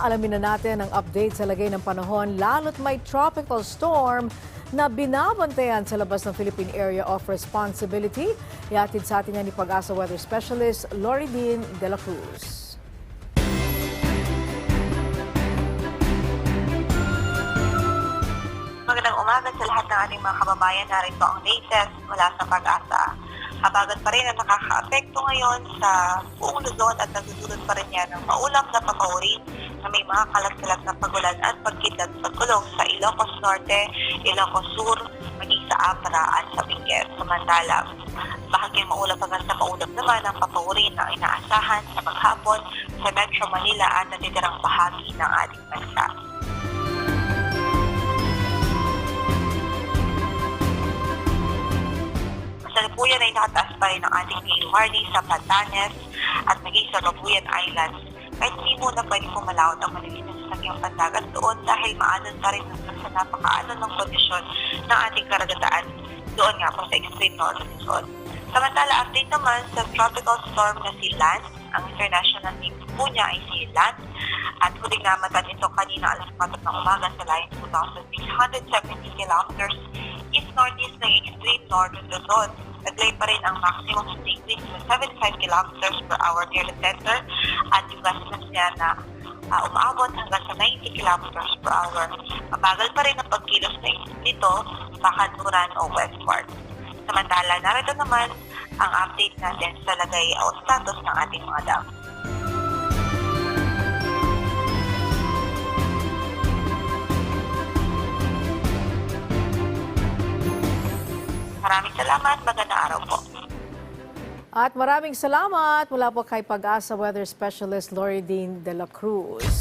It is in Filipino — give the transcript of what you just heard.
alamin na natin ang update sa lagay ng panahon lalo't may tropical storm na binabantayan sa labas ng Philippine Area of Responsibility. Ihatid sa atin yan ni Pag-asa Weather Specialist Loridine De La Cruz. Magandang umaga sa lahat ng ating mga kababayan. Narito ang latest mula sa Pag-asa. Habagat pa rin ang nakaka-apekto ngayon sa buong Luzon at nagdudulot pa rin yan ng maulam na papaurin na may mga kalat-kalat na pagulan at pagkidlat sa gulong sa Ilocos Norte, Ilocos Sur, maging sa Abra at sa Benguet. Samantalang bahagyang maulap hanggang sa maulap naman ang papaurin na inaasahan sa maghapon sa Metro Manila at natitirang bahagi ng ating bansa. Salukuyan ay nakataas pa rin ang ating PURD sa Batanes at maging sa Robuyan Islands. Kahit hindi muna pwede pumalawat ang maliliit na sasakyang pandagat doon dahil maalon pa rin sa napakaalon ng kondisyon ng ating karagataan doon nga po sa extreme north Luzon. Samantala, update naman sa tropical storm na si Lance. Ang international name po niya ay si Lance at huling namatan ito kanina alas 4 ng umaga sa layo 2,670 kilometers east-northeast ng extreme northern Luzon. Naglay pa rin ang maximum speed wind sa 75 kilometers per hour near the center at yung gustiness niya na umaabot hanggang sa 90 kilometers per hour. Mabagal pa rin ang pagkilos na nito sa kanluran o westward. Samantala, narito naman ang update natin sa lagay o status ng ating mga dam. Maraming salamat. Magandang araw po. At maraming salamat mula po kay Pag-asa Weather Specialist Loridine De La Cruz.